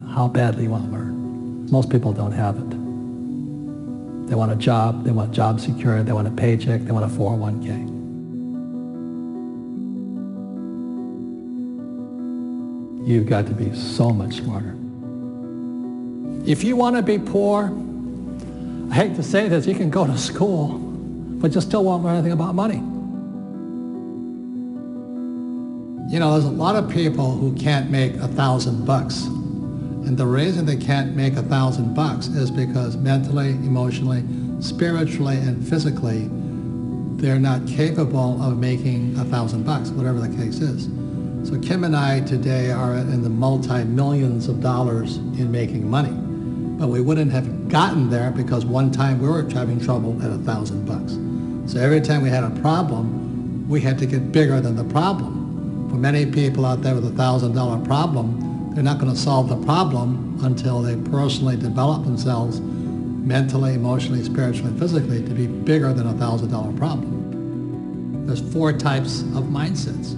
How badly you want to learn. Most people don't have it. They want a job, they want job security, they want a paycheck, they want a 401k. You've got to be so much smarter. If you want to be poor, I hate to say this, you can go to school, but you still won't learn anything about money. You know, there's a lot of people who can't make $1,000. And the reason they can't make $1,000 is because mentally, emotionally, spiritually, and physically, they're not capable of making $1,000, whatever the case is. So Kim and I today are in the multi-millions of dollars in making money. But we wouldn't have gotten there because one time we were having trouble at $1,000. So every time we had a problem, we had to get bigger than the problem. For many people out there with a $1,000 problem, they're not going to solve the problem until they personally develop themselves mentally, emotionally, spiritually, and physically to be bigger than a $1,000 problem. There's 4 types of mindsets.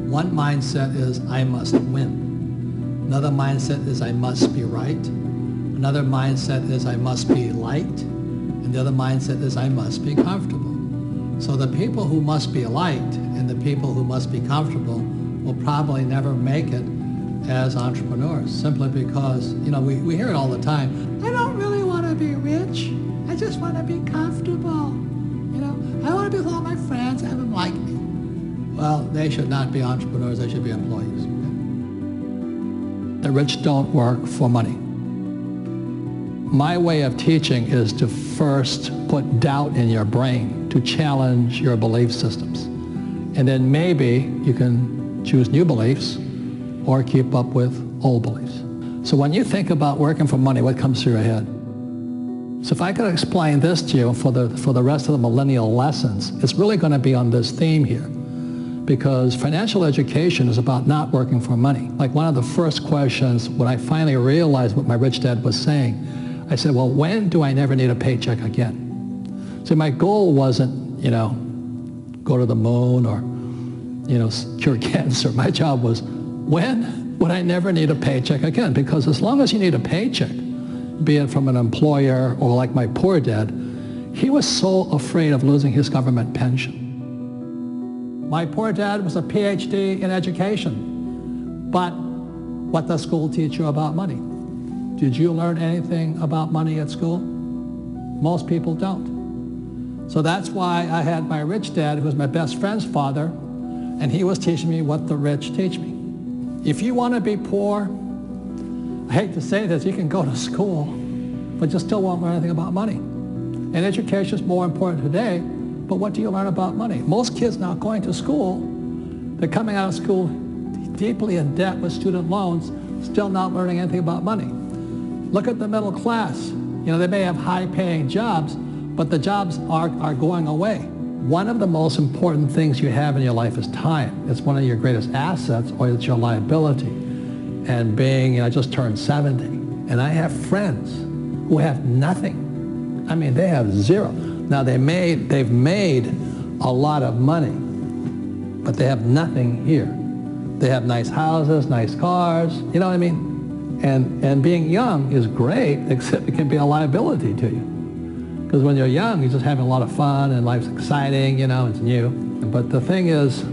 One mindset is, I must win. Another mindset is, I must be right. Another mindset is, I must be liked. And the other mindset is, I must be comfortable. So the people who must be liked and the people who must be comfortable will probably never make it as entrepreneurs, simply because, you know, we hear it all the time. I don't really want to be rich. I just want to be comfortable. You know, I want to be with all my friends, have them like me. Well, they should not be entrepreneurs, they should be employees. The rich don't work for money. My way of teaching is to first put doubt in your brain, to challenge your belief systems. And then maybe you can choose new beliefs or keep up with old beliefs. So when you think about working for money, what comes through your head? So if I could explain this to you for the rest of the millennial lessons, it's really going to be on this theme here. Because financial education is about not working for money. Like one of the first questions when I finally realized what my rich dad was saying, I said, well, when do I never need a paycheck again? So my goal wasn't, you know, go to the moon or, you know, cure cancer. My job was, when would I never need a paycheck again? Because as long as you need a paycheck, be it from an employer or like my poor dad, he was so afraid of losing his government pension. My poor dad was a PhD in education, but what does school teach you about money? Did you learn anything about money at school? Most people don't. So that's why I had my rich dad, who was my best friend's father, and he was teaching me what the rich teach me. If you want to be poor, I hate to say this, you can go to school, but you still won't learn anything about money. And education is more important today, but what do you learn about money? Most kids now going to school, they're coming out of school deeply in debt with student loans, still not learning anything about money. Look at the middle class. You know, they may have high-paying jobs, but the jobs are going away. One of the most important things you have in your life is time. It's one of your greatest assets, or it's your liability. And being, you know, I just turned 70, and I have friends who have nothing. I mean, they have zero. Now they've made a lot of money, but they have nothing here. They have nice houses, nice cars, you know what I mean? And being young is great, except it can be a liability to you. Because when you're young, you're just having a lot of fun and life's exciting, you know, it's new. But the thing is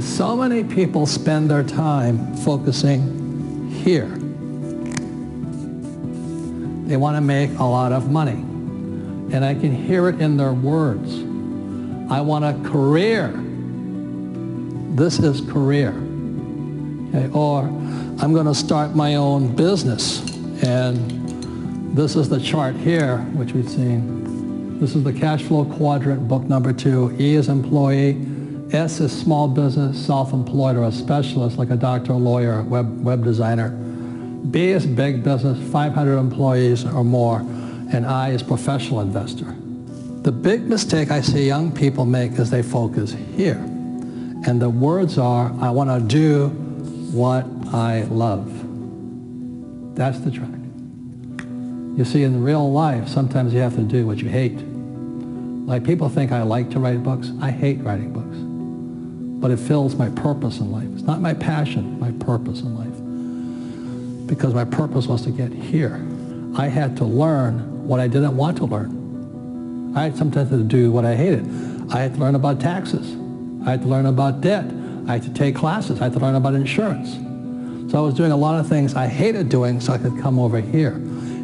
so many people spend their time focusing here. They want to make a lot of money. And I can hear it in their words. I want a career. This is career. Okay? Or I'm going to start my own business. And this is the chart here, which we've seen. This is the cash flow quadrant, book number 2. E is employee. S is small business, self-employed, or a specialist like a doctor, lawyer, web designer. B is big business, 500 employees or more. And I is professional investor. The big mistake I see young people make is they focus here. And the words are, I want to do what I love. That's the track. You see, in real life, sometimes you have to do what you hate. Like people think I like to write books. I hate writing books. But it fills my purpose in life. It's not my passion, my purpose in life. because my purpose was to get here. I had to learn what I didn't want to learn. I had sometimes to do what I hated. I had to learn about taxes. I had to learn about debt. I had to take classes. I had to learn about insurance. So I was doing a lot of things I hated doing so I could come over here.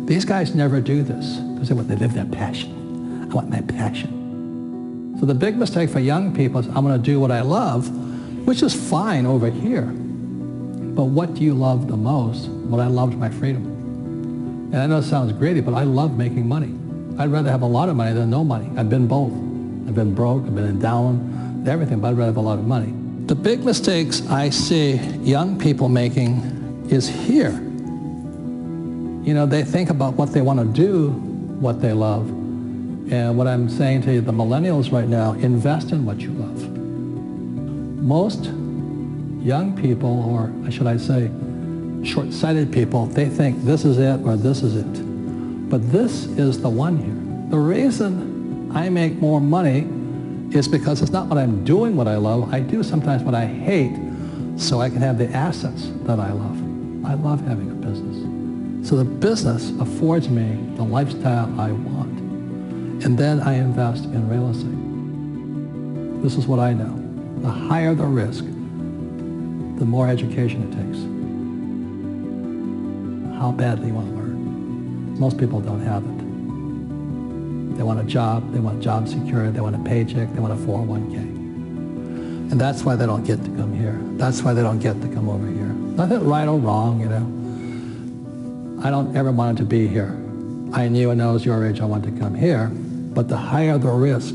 These guys never do this because they live their passion. I want my passion. So the big mistake for young people is I'm going to do what I love, which is fine over here. But what do you love the most? Well, I loved my freedom. And I know it sounds greedy, but I love making money. I'd rather have a lot of money than no money. I've been both. I've been broke, I've been in down, everything, but I'd rather have a lot of money. The big mistakes I see young people making is here. You know, they think about what they want to do, what they love. And what I'm saying to you, the millennials right now, invest in what you love. Most young people, or should I say, short-sighted people, they think this is it or this is it. But this is the one here. The reason I make more money is because it's not what I'm doing what I love. I do sometimes what I hate so I can have the assets that I love. I love having a business. So the business affords me the lifestyle I want. And then I invest in real estate. This is what I know. The higher the risk, the more education it takes. How badly you want to learn. Most people don't have it. They want a job, they want job security, they want a paycheck, they want a 401k. And that's why they don't get to come here. That's why they don't get to come over here. Nothing right or wrong, you know. I don't ever want to be here. I knew when I was your age I wanted to come here, but the higher the risk,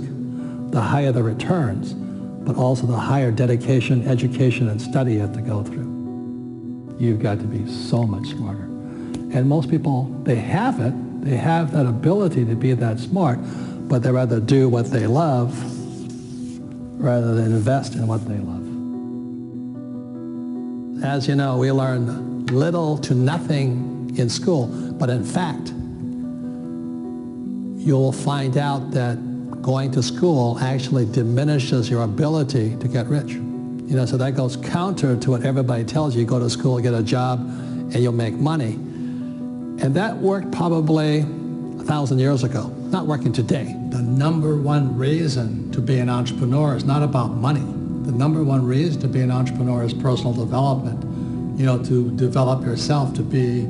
the higher the returns, but also the higher dedication, education, and study you have to go through. You've got to be so much smarter. And most people, they have it. They have that ability to be that smart, but they rather do what they love rather than invest in what they love. As you know, we learn little to nothing in school, but in fact, you'll find out that going to school actually diminishes your ability to get rich. You know, so that goes counter to what everybody tells you. Go to school, get a job, and you'll make money. And that worked probably 1,000 years ago, not working today. The number one reason to be an entrepreneur is not about money. The number one reason to be an entrepreneur is personal development. You know, to develop yourself to be,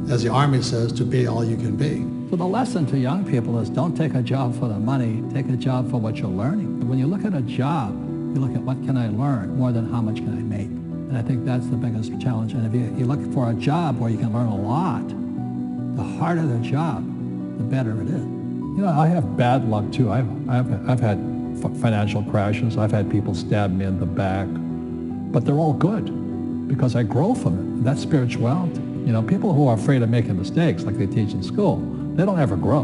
as the Army says, to be all you can be. So the lesson to young people is don't take a job for the money, take a job for what you're learning. When you look at a job, you look at what can I learn more than how much can I make. And I think that's the biggest challenge. And if you look for a job where you can learn a lot, the harder the job, the better it is. You know, I have bad luck too. I've had financial crashes. I've had people stab me in the back, but they're all good because I grow from it. That's spirituality. You know, people who are afraid of making mistakes, like they teach in school, they don't ever grow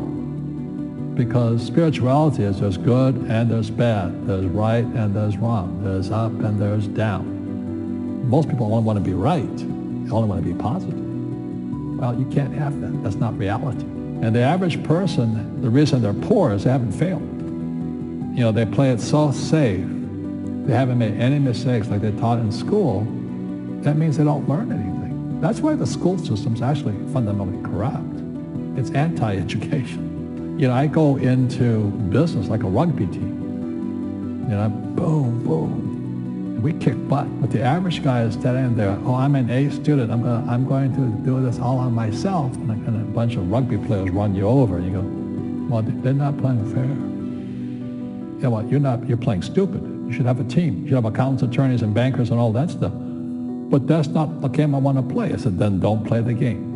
because spirituality is there's good and there's bad, there's right and there's wrong, there's up and there's down. Most people only want to be right. They only want to be positive. Well, you can't have that. That's not reality. And the average person, the reason they're poor is they haven't failed. You know, they play it so safe. They haven't made any mistakes like they taught in school. That means they don't learn anything. That's why the school system's actually fundamentally corrupt. It's anti-education. You know, I go into business like a rugby team. You know, boom, boom. And we kick butt. But the average guy is standing there, oh, I'm an A student. I'm going to do this all on myself. And a bunch of rugby players run you over. And you go, well, they're not playing fair. Yeah, well, you're playing stupid. You should have a team. You should have accountants, attorneys, and bankers and all that stuff. But that's not the game I want to play. I said, then don't play the game.